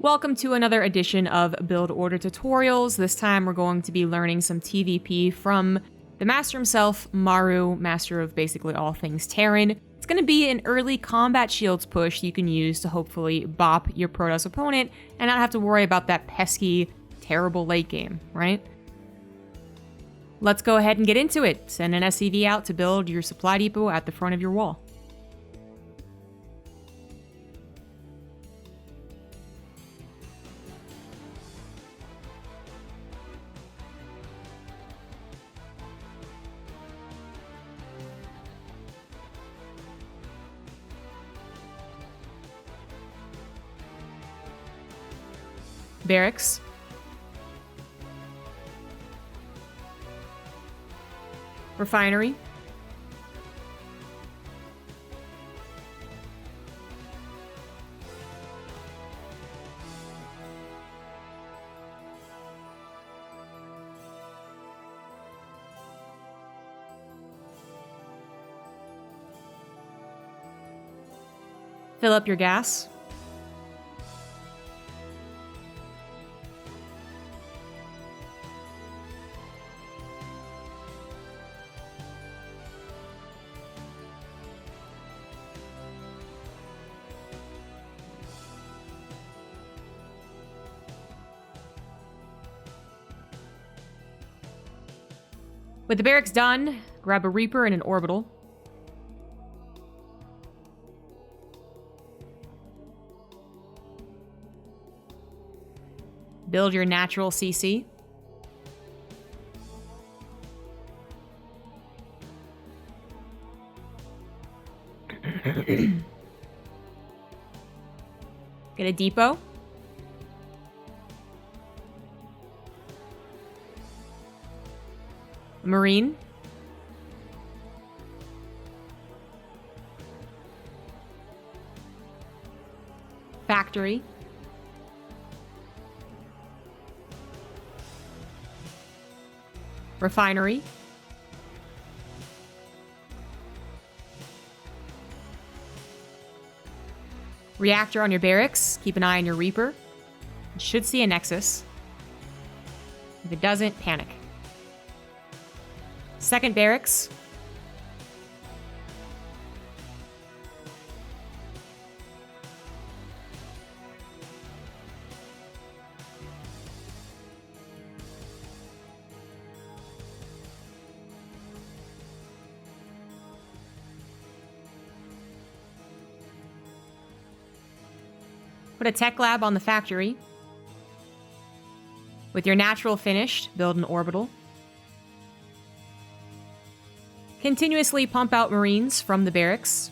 Welcome to another edition of Build Order Tutorials. This time we're going to be learning some TvP from the master himself, Maru, master of basically all things Terran. It's going to be an early combat shields push you can use to hopefully bop your Protoss opponent and not have to worry about that pesky, terrible late game, right? Let's go ahead and get into it. Send an SCV out to build your supply depot at the front of your wall. Barracks. Refinery. Fill up your gas. With the barracks done, grab a Reaper and an Orbital. Build your natural CC. Get a depot. Marine. Factory. Refinery. Reactor on your barracks. Keep an eye on your Reaper. You should see a Nexus. If it doesn't, panic. Second barracks. Put a tech lab on the factory. With your natural finished, build an orbital. Continuously pump out Marines from the barracks.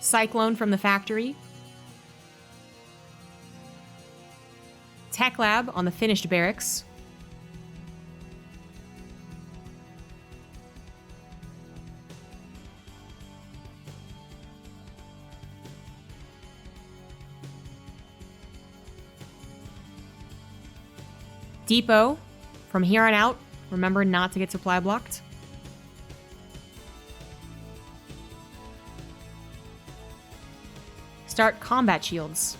Cyclone from the factory. Tech lab on the finished barracks. Depot. From here on out, remember not to get supply blocked. Start combat shields.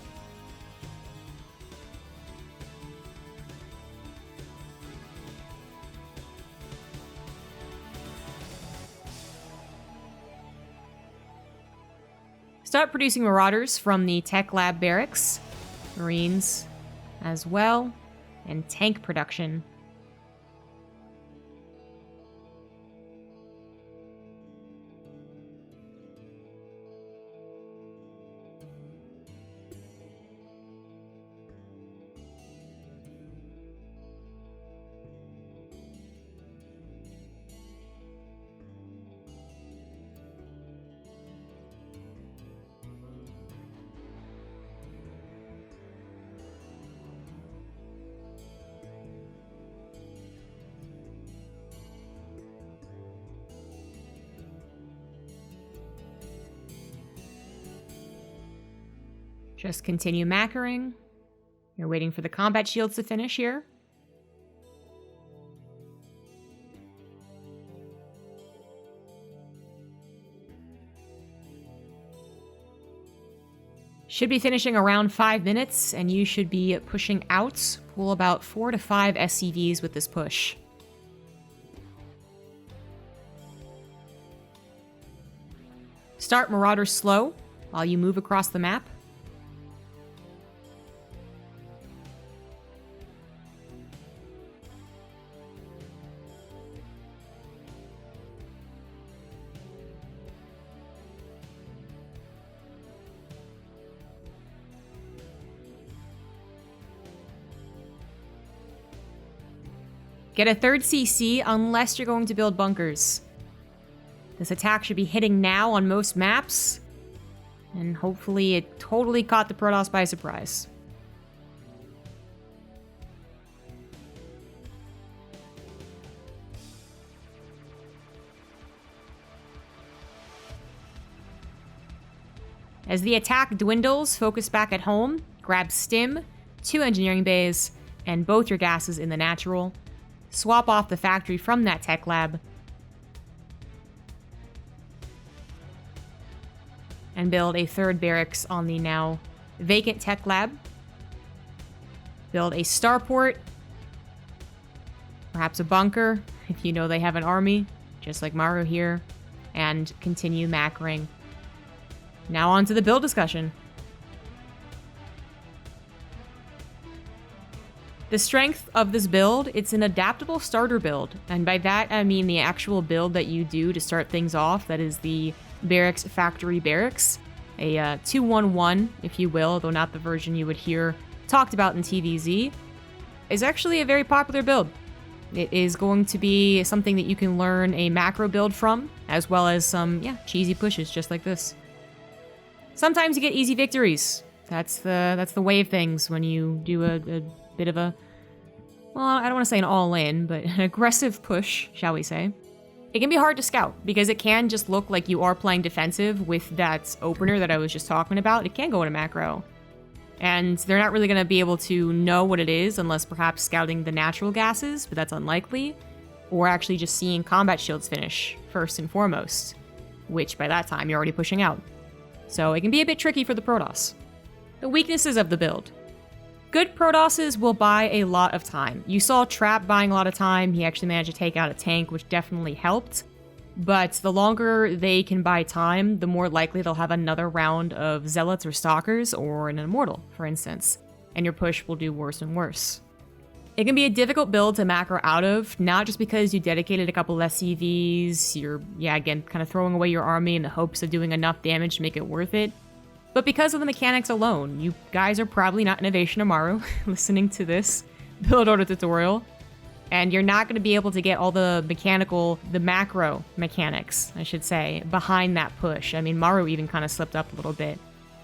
Start producing Marauders from the Tech Lab barracks, Marines as well, and tank production. Just continue macroing. You're waiting for the combat shields to finish here. Should be finishing around 5 minutes, and you should be pushing out. Pull about 4 to 5 SCVs with this push. Start Marauder slow while you move across the map. Get a third CC unless you're going to build bunkers. This attack should be hitting now on most maps, and hopefully it totally caught the Protoss by surprise. As the attack dwindles, focus back at home, grab STIM, 2 engineering bays, and both your gases in the natural. Swap off the factory from that tech lab, and build a third barracks on the now vacant tech lab. Build a starport, perhaps a bunker, if you know they have an army, just like Maru here, and continue macroing. Now on to the build discussion. The strength of this build, it's an adaptable starter build, and by that I mean the actual build that you do to start things off, that is the Barracks Factory Barracks, a 2-1-1, if you will, though not the version you would hear talked about in TVZ, is actually a very popular build. It is going to be something that you can learn a macro build from, as well as some, cheesy pushes just like this. Sometimes you get easy victories. That's the way of things when you do a bit of a, well, I don't want to say an all-in, but an aggressive push, shall we say. It can be hard to scout, because it can just look like you are playing defensive with that opener that I was just talking about. It can go into macro. And they're not really going to be able to know what it is unless perhaps scouting the natural gases, but that's unlikely, or actually just seeing combat shields finish, first and foremost, which by that time you're already pushing out. So it can be a bit tricky for the Protoss. The weaknesses of the build. Good Protosses will buy a lot of time. You saw Trap buying a lot of time. He actually managed to take out a tank, which definitely helped. But the longer they can buy time, the more likely they'll have another round of Zealots or Stalkers, or an Immortal, for instance. And your push will do worse and worse. It can be a difficult build to macro out of, not just because you dedicated a couple SCVs, you're, again, kind of throwing away your army in the hopes of doing enough damage to make it worth it, but because of the mechanics alone. You guys are probably not Innovation or Maru listening to this build order tutorial, and you're not going to be able to get all the macro mechanics, I should say, behind that push. I mean, Maru even kind of slipped up a little bit,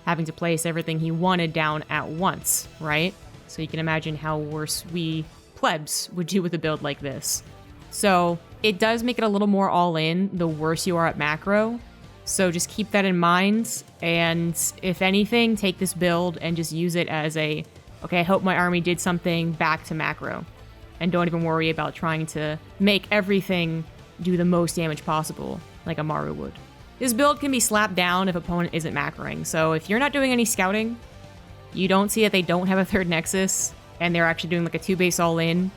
having to place everything he wanted down at once, right? So you can imagine how worse we plebs would do with a build like this. So it does make it a little more all-in the worse you are at macro. So just keep that in mind, and if anything, take this build and just use it as a, okay, I hope my army did something, back to macro. And don't even worry about trying to make everything do the most damage possible, like a Maru would. This build can be slapped down if opponent isn't macroing, so if you're not doing any scouting, you don't see that they don't have a third Nexus, and they're actually doing like a 2-base all-in,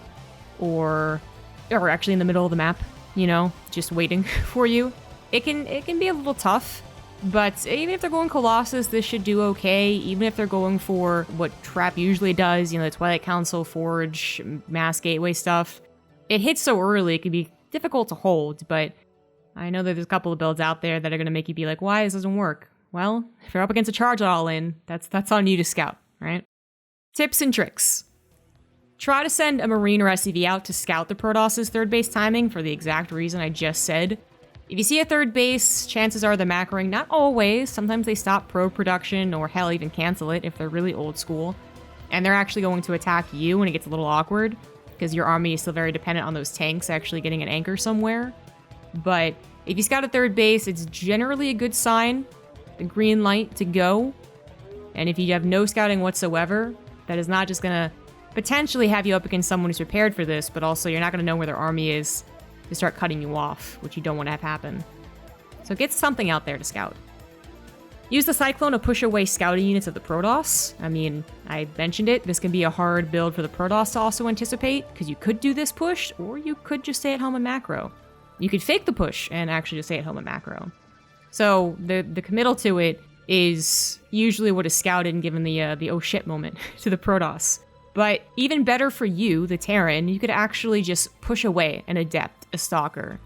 or actually in the middle of the map, just waiting for you. It can be a little tough, but even if they're going Colossus, this should do okay. Even if they're going for what Trap usually does, the Twilight Council, Forge, Mass Gateway stuff, it hits so early, it can be difficult to hold, but I know that there's a couple of builds out there that are going to make you be like, why this doesn't work? Well, if you're up against a charge all-in, that's on you to scout, right? Tips and tricks. Try to send a Marine or SCV out to scout the Protoss's third base timing for the exact reason I just said. If you see a third base, chances are they're macroing. Not always. Sometimes they stop probe production, or hell, even cancel it if they're really old school. And they're actually going to attack you when it gets a little awkward, because your army is still very dependent on those tanks actually getting an anchor somewhere. But if you scout a third base, it's generally a good sign, the green light to go. And if you have no scouting whatsoever, that is not just going to potentially have you up against someone who's prepared for this, but also you're not going to know where their army is to start cutting you off, which you don't want to have happen. So get something out there to scout. Use the Cyclone to push away scouting units of the Protoss. I mean, I mentioned it. This can be a hard build for the Protoss to also anticipate, because you could do this push, or you could just stay at home and macro. You could fake the push and actually just stay at home and macro. So the committal to it is usually what is scouted and given the oh shit moment to the Protoss. But even better for you, the Terran, you could actually just push away an Adept, a Stalker,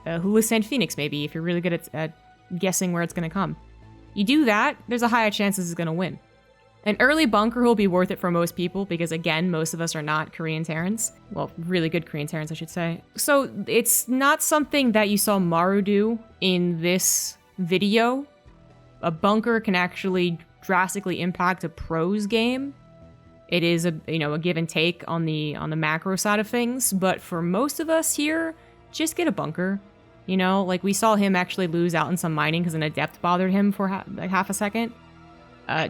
a Hulisand Phoenix maybe, if you're really good at guessing where it's going to come. You do that, there's a higher chance this is going to win. An early bunker will be worth it for most people because, again, most of us are not Korean Terrans. Well, really good Korean Terrans, I should say. So it's not something that you saw Maru do in this video. A bunker can actually drastically impact a pros game. It is a give and take on the macro side of things, but for most of us here, just get a bunker. You know, like we saw him actually lose out in some mining because an Adept bothered him for half a second.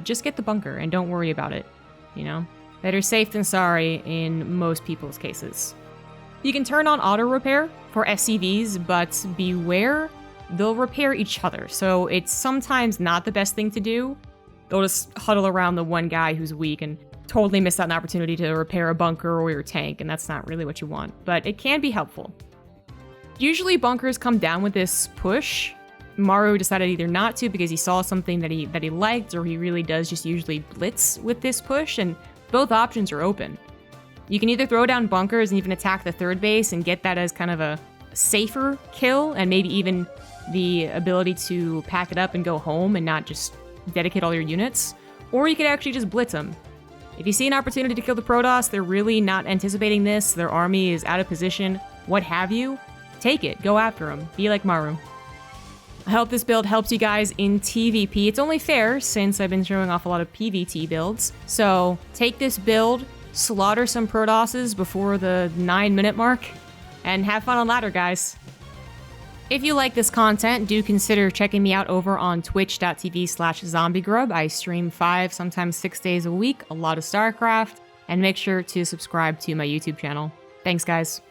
Just get the bunker and don't worry about it, you know? Better safe than sorry in most people's cases. You can turn on auto repair for SCVs, but beware, they'll repair each other. So it's sometimes not the best thing to do. They'll just huddle around the one guy who's weak and totally miss out an opportunity to repair a bunker or your tank, and that's not really what you want, but it can be helpful. Usually bunkers come down with this push. Maru decided either not to because he saw something that he liked, or he really does just usually blitz with this push, and both options are open. You can either throw down bunkers and even attack the third base and get that as kind of a safer kill, and maybe even the ability to pack it up and go home and not just dedicate all your units, or you could actually just blitz them. If you see an opportunity to kill the Protoss, they're really not anticipating this, their army is out of position, what have you, take it, go after them, be like Maru. I hope this build helps you guys in TvP. It's only fair since I've been showing off a lot of PvT builds. So take this build, slaughter some Protosses before the 9-minute mark, and have fun on ladder, guys. If you like this content, do consider checking me out over on twitch.tv/ZombieGrub. I stream 5, sometimes 6 days a week, a lot of StarCraft, and make sure to subscribe to my YouTube channel. Thanks, guys.